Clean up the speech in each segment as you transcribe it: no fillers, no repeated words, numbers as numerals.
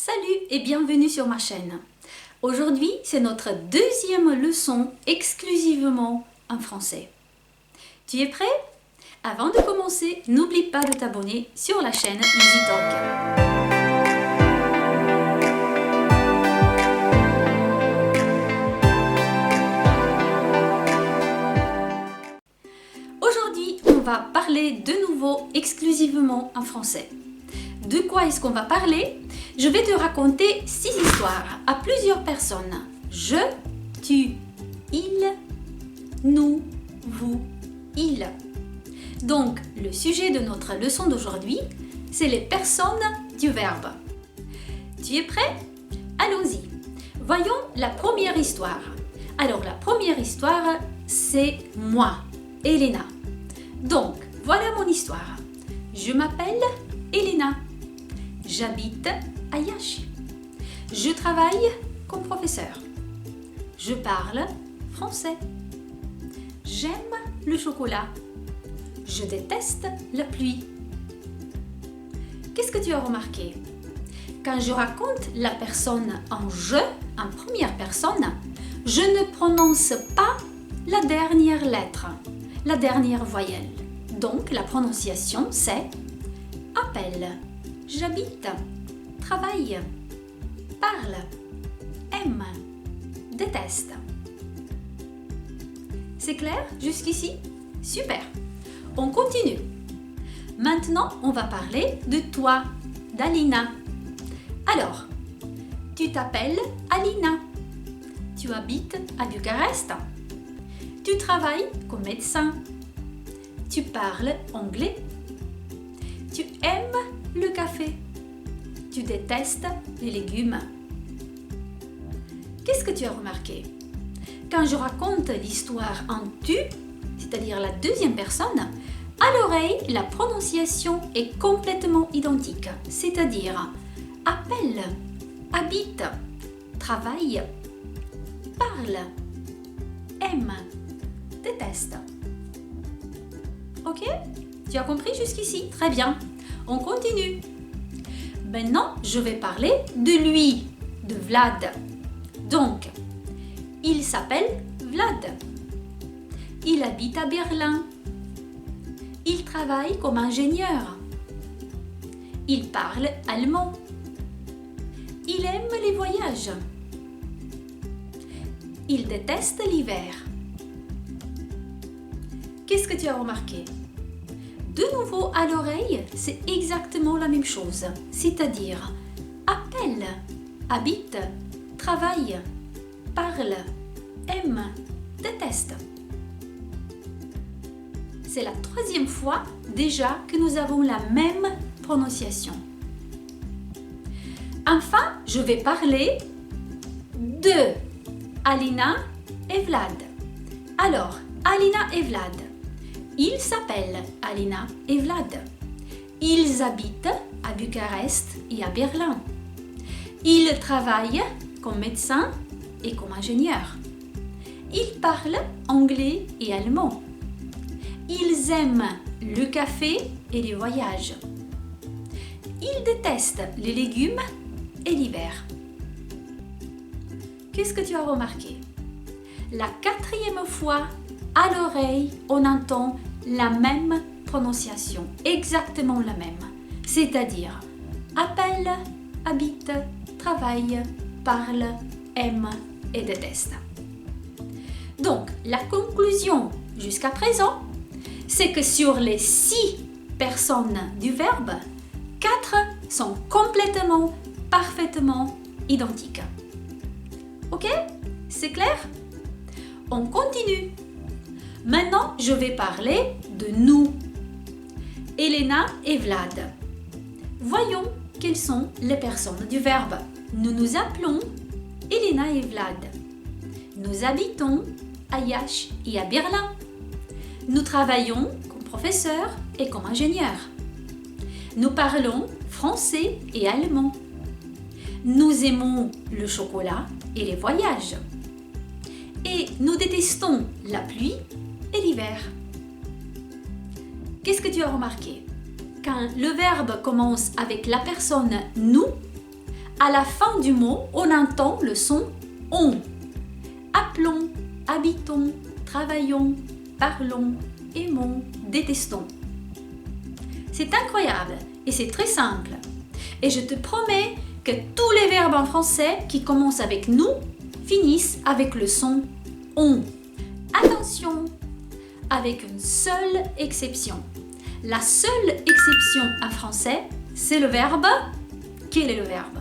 Salut et bienvenue sur ma chaîne. Aujourd'hui, c'est notre deuxième leçon exclusivement en français. Tu es prêt? Avant de commencer, n'oublie pas de t'abonner sur la chaîne EasyTalk. Aujourd'hui, on va parler de nouveau exclusivement en français. De quoi est-ce qu'on va parler? Je vais te raconter 6 histoires à plusieurs personnes. Je, tu, il, nous, vous, il. Donc, le sujet de notre leçon d'aujourd'hui, c'est les personnes du verbe. Tu es prêt? Allons-y. Voyons la première histoire. Alors, la première histoire, c'est moi, Elena. Donc, voilà mon histoire. Je m'appelle Elena. J'habite à Yashi. Je travaille comme professeur. Je parle français. J'aime le chocolat. Je déteste la pluie. Qu'est-ce que tu as remarqué? Quand je raconte la personne en je, en première personne, je ne prononce pas la dernière lettre, la dernière voyelle. Donc la prononciation c'est appelle. J'habite, travaille, parle, aime, déteste. C'est clair jusqu'ici? Super. On continue. Maintenant, on va parler de toi, d'Alina. Alors, tu t'appelles Alina. Tu habites à Bucarest. Tu travailles comme médecin. Tu parles anglais. Tu aimes le café. Tu détestes les légumes. Qu'est-ce que tu as remarqué? Quand je raconte l'histoire en tu, c'est-à-dire la deuxième personne, à l'oreille, la prononciation est complètement identique. C'est-à-dire appelle, habite, travaille, parle, aime, déteste. Ok? Tu as compris jusqu'ici? Très bien. On continue. Maintenant, je vais parler de lui, de Vlad. Donc, il s'appelle Vlad. Il habite à Berlin. Il travaille comme ingénieur. Il parle allemand. Il aime les voyages. Il déteste l'hiver. Qu'est-ce que tu as remarqué? De nouveau à l'oreille, c'est exactement la même chose, c'est-à-dire appelle, habite, travaille, parle, aime, déteste. C'est la troisième fois déjà que nous avons la même prononciation. Enfin, je vais parler de Alina et Vlad. Alors, Alina et Vlad. Ils s'appellent Alina et Vlad. Ils habitent à Bucarest et à Berlin. Ils travaillent comme médecins et comme ingénieurs. Ils parlent anglais et allemand. Ils aiment le café et les voyages. Ils détestent les légumes et l'hiver. Qu'est-ce que tu as remarqué? La quatrième fois, à l'oreille, on entend la même prononciation, exactement la même, c'est-à-dire appelle, habite, travaille, parle, aime et déteste. Donc, la conclusion jusqu'à présent, c'est que sur les 6 personnes du verbe, 4 sont complètement, parfaitement identiques. Ok? C'est clair? On continue. Maintenant, je vais parler de nous, Elena et Vlad. Voyons quelles sont les personnes du verbe. Nous nous appelons Elena et Vlad. Nous habitons à Iași et à Berlin. Nous travaillons comme professeurs et comme ingénieurs. Nous parlons français et allemand. Nous aimons le chocolat et les voyages. Et nous détestons la pluie et l'hiver. Qu'est-ce que tu as remarqué? Quand le verbe commence avec la personne nous, À la fin du mot, on entend le son on. Appelons, habitons, travaillons, parlons, aimons, détestons. C'est incroyable et c'est très simple. Et je te promets que tous les verbes en français qui commencent avec nous finissent avec le son on. Attention, avec une seule exception. La seule exception en français, c'est le verbe. Quel est le verbe?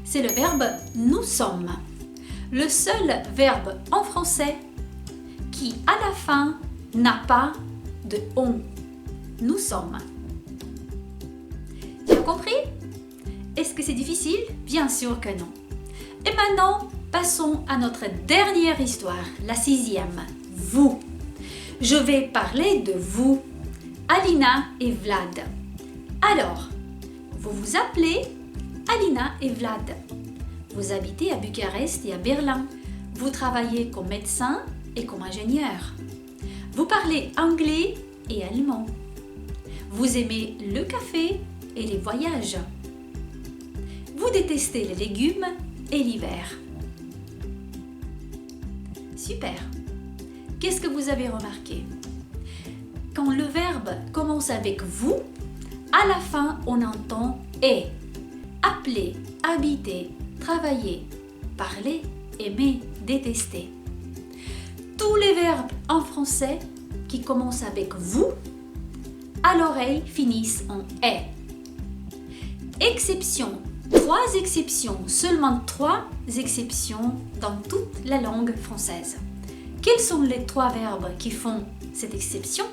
C'est le verbe nous sommes. Le seul verbe en français qui, à la fin, n'a pas de on. Nous sommes. Tu as compris? Est-ce que c'est difficile? Bien sûr que non. Et maintenant, passons à notre dernière histoire, la 6e. Vous. Je vais parler de vous, Alina et Vlad. Alors, vous vous appelez Alina et Vlad. Vous habitez à Bucarest et à Berlin. Vous travaillez comme médecin et comme ingénieur. Vous parlez anglais et allemand. Vous aimez le café et les voyages. Vous détestez les légumes et l'hiver. Super! Qu'est-ce que vous avez remarqué? Quand le verbe commence avec vous, à la fin, on entend « et ». Appeler, habiter, travailler, parler, aimer, détester. Tous les verbes en français qui commencent avec « vous », à l'oreille finissent en « est ». Exception. 3 exceptions, seulement 3 exceptions dans toute la langue française. Quels sont les 3 verbes qui font cette exception?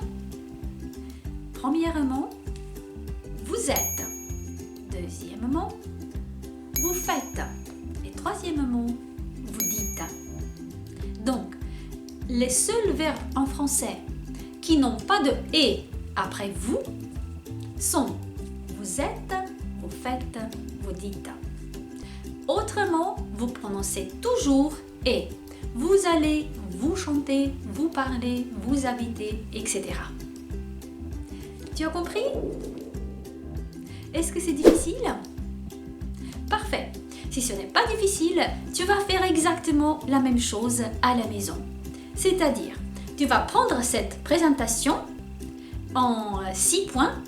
Premièrement, vous êtes. Deuxièmement, vous faites. Et troisièmement, vous dites. Donc, les seuls verbes en français qui n'ont pas de « et » après « vous » sont vous êtes, vous faites, vous dites. Autrement, vous prononcez toujours « et ». Vous allez, vous chantez, vous parlez, vous habitez, etc. Tu as compris? Est-ce que c'est difficile? Parfait. Si ce n'est pas difficile, tu vas faire exactement la même chose à la maison. C'est-à-dire, tu vas prendre cette présentation en 6 points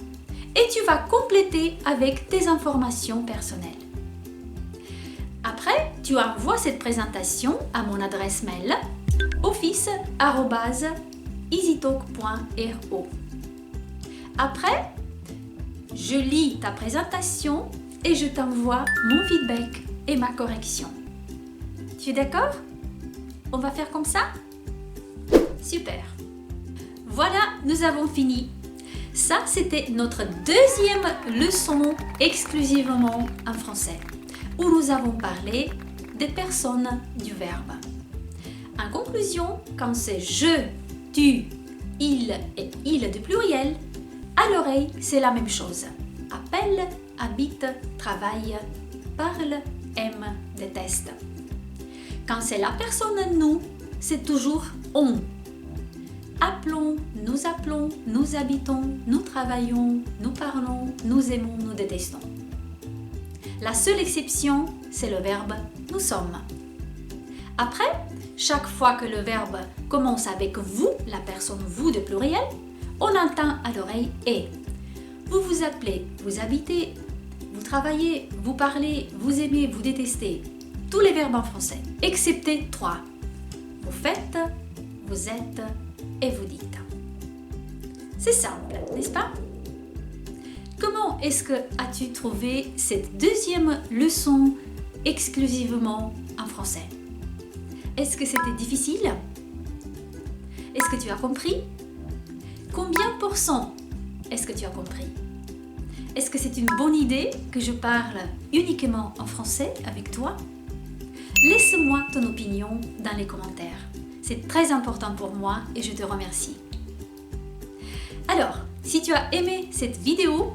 et tu vas compléter avec tes informations personnelles. Après, tu envoies cette présentation à mon adresse mail office@easytalk.ro. Après, je lis ta présentation et je t'envoie mon feedback et ma correction. Tu es d'accord? On va faire comme ça? Super! Voilà, nous avons fini. Ça, c'était notre 2e leçon exclusivement en français, où nous avons parlé des personnes du verbe. En conclusion, quand c'est je, tu, il et il du pluriel, à l'oreille, c'est la même chose. Appelle, habite, travaille, parle, aime, déteste. Quand c'est la personne nous, c'est toujours on. Appelons, nous habitons, nous travaillons, nous parlons, nous aimons, nous détestons. La seule exception, c'est le verbe « nous sommes ». Après, chaque fois que le verbe commence avec « vous », la personne « vous » de pluriel, on entend à l'oreille « et ». Vous vous appelez, vous habitez, vous travaillez, vous parlez, vous aimez, vous détestez. Tous les verbes en français, excepté 3. Vous faites, vous êtes et vous dites. C'est simple, n'est-ce pas? Comment est-ce que as-tu trouvé cette 2e leçon exclusivement en français? Est-ce que c'était difficile? Est-ce que tu as compris? Combien % est-ce que tu as compris? Est-ce que c'est une bonne idée que je parle uniquement en français avec toi? Laisse-moi ton opinion dans les commentaires. C'est très important pour moi et je te remercie. Alors, si tu as aimé cette vidéo,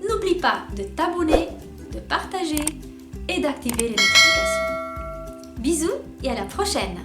n'oublie pas de t'abonner, de partager et d'activer les notifications. Bisous et à la prochaine!